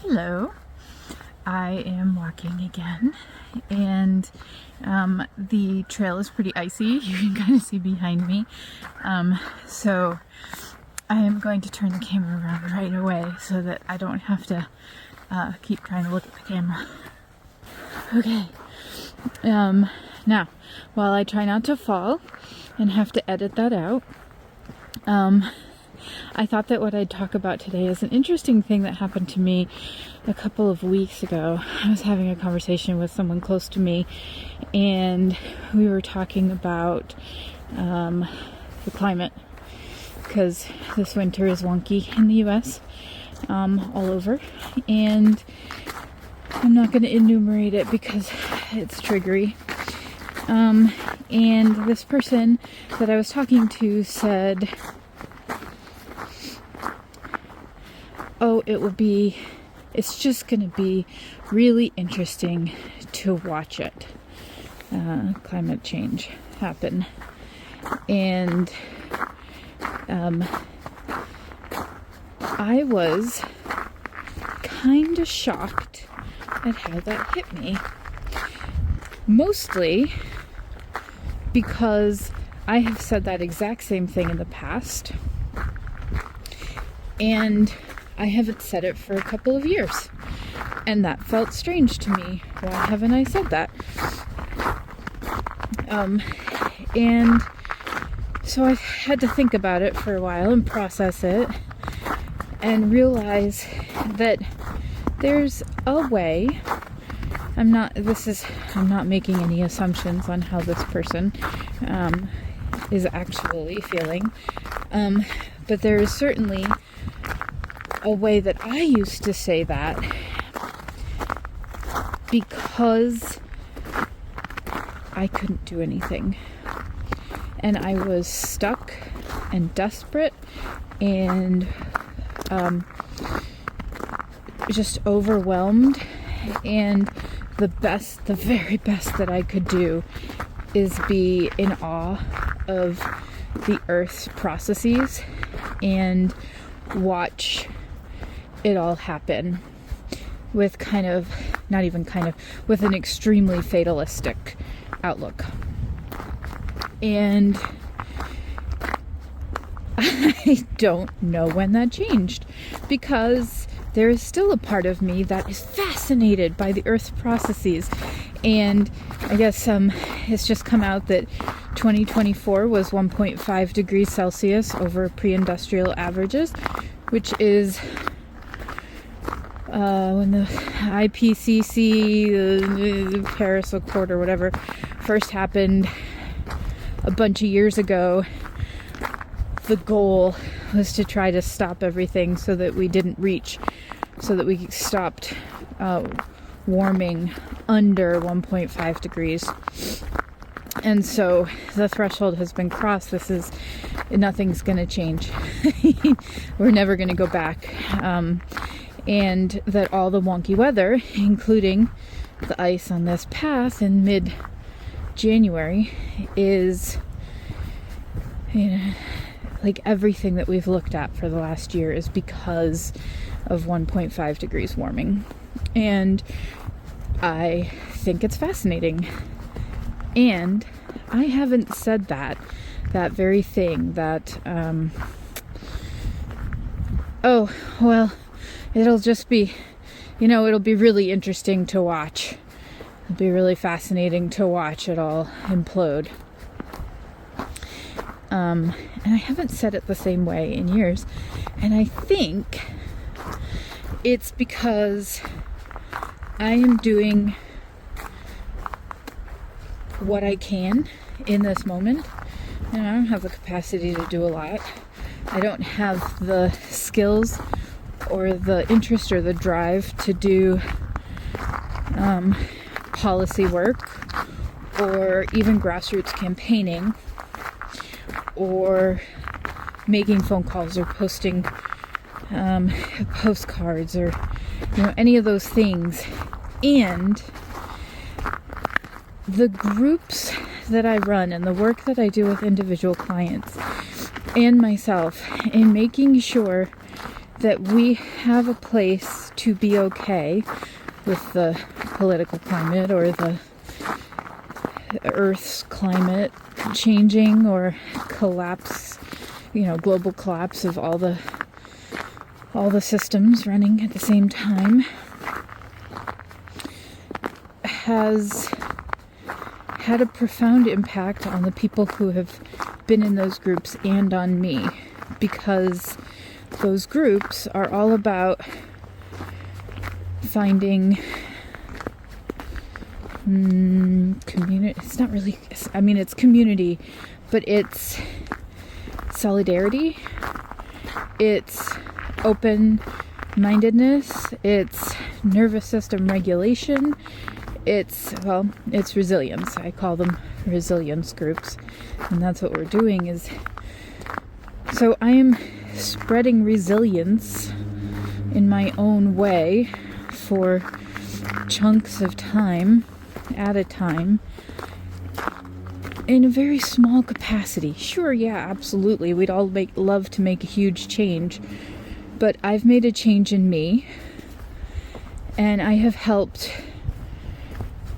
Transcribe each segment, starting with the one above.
Hello, I am walking again, and the trail is pretty icy. You can kind of see behind me, so I am going to turn the camera around right away so that I don't have to keep trying to look at the camera. Okay, now, while I try not to fall and have to edit that out, I thought that what I'd talk about today is an interesting thing that happened to me a couple of weeks ago. I was having a conversation with someone close to me, and we were talking about the climate, because this winter is wonky in the US, all over, and I'm not going to enumerate it because it's triggery. And this person that I was talking to said, oh, it's just going to be really interesting to watch it, climate change happen. And I was kind of shocked at how that hit me. Mostly because I have said that exact same thing in the past, and I haven't said it for a couple of years, and that felt strange to me. Why haven't I said that? And so I had to think about it for a while and process it and realize that there's a way. I'm not making any assumptions on how this person is actually feeling, but there is certainly a way that I used to say that because I couldn't do anything, and I was stuck and desperate and just overwhelmed, and the very best that I could do is be in awe of the Earth's processes and watch it all happen with with an extremely fatalistic outlook. And I don't know when that changed, because there is still a part of me that is fascinated by the Earth's processes. And I guess it's just come out that 2024 was 1.5 degrees Celsius over pre-industrial averages, which is when the IPCC, the Paris Accord or whatever, first happened a bunch of years ago. The goal was to try to stop everything so that we stopped warming under 1.5 degrees. And so the threshold has been crossed. Nothing's going to change. We're never going to go back. And that all the wonky weather, including the ice on this path in mid-January, is, like everything that we've looked at for the last year is because of 1.5 degrees warming. And I think it's fascinating. And I haven't said that very thing that, oh, well, it'll just be, it'll be really interesting to watch. It'll be really fascinating to watch it all implode. And I haven't said it the same way in years. And I think it's because I am doing what I can in this moment. I don't have the capacity to do a lot. I don't have the skills or the interest or the drive to do policy work or even grassroots campaigning or making phone calls or posting postcards or any of those things. And the groups that I run and the work that I do with individual clients and myself in making sure that we have a place to be okay with the political climate or the Earth's climate changing or collapse, global collapse of all the systems running at the same time, has had a profound impact on the people who have been in those groups and on me, because those groups are all about finding community. It's not really, it's community, but it's solidarity, it's open-mindedness, it's nervous system regulation, it's resilience. I call them resilience groups, and that's what we're doing. Is so I am spreading resilience in my own way for chunks of time at a time in a very small capacity. Sure, yeah, absolutely, we'd all love to make a huge change, but I've made a change in me, and I have helped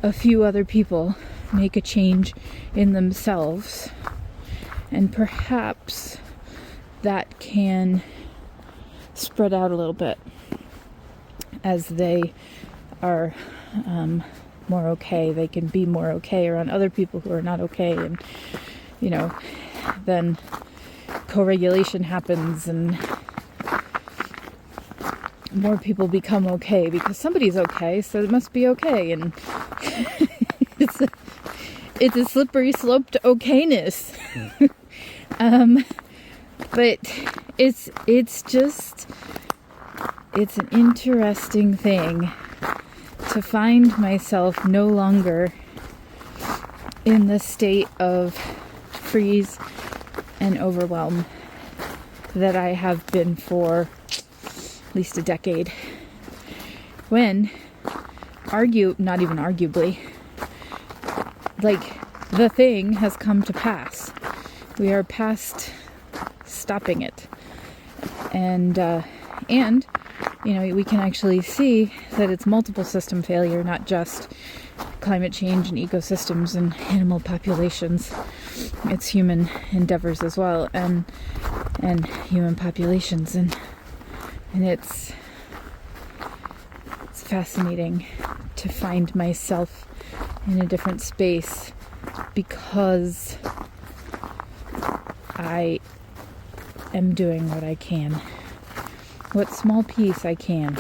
a few other people make a change in themselves, and perhaps that can spread out a little bit as they are more okay. They can be more okay around other people who are not okay, and then co-regulation happens and more people become okay because somebody's okay, so it must be okay. And it's a slippery slope to okayness. But it's an interesting thing to find myself no longer in the state of freeze and overwhelm that I have been for at least a decade. When not even arguably, the thing has come to pass. We are past stopping it. And we can actually see that it's multiple system failure, not just climate change and ecosystems and animal populations. It's human endeavors as well, and human populations, and it's fascinating to find myself in a different space because I am doing what I can, what small piece I can,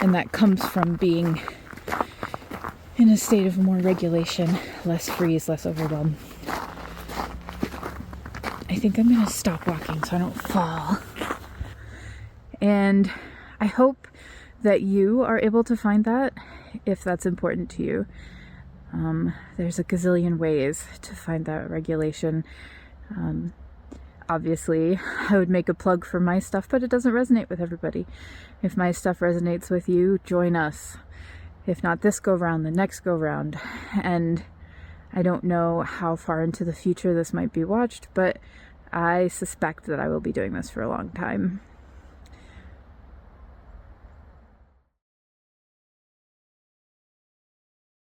and that comes from being in a state of more regulation, less freeze, less overwhelm. I think I'm going to stop walking so I don't fall. And I hope that you are able to find that, if that's important to you. There's a gazillion ways to find that regulation. Obviously, I would make a plug for my stuff, but it doesn't resonate with everybody. If my stuff resonates with you, join us. If not this go round, the next go round. And I don't know how far into the future this might be watched, but I suspect that I will be doing this for a long time.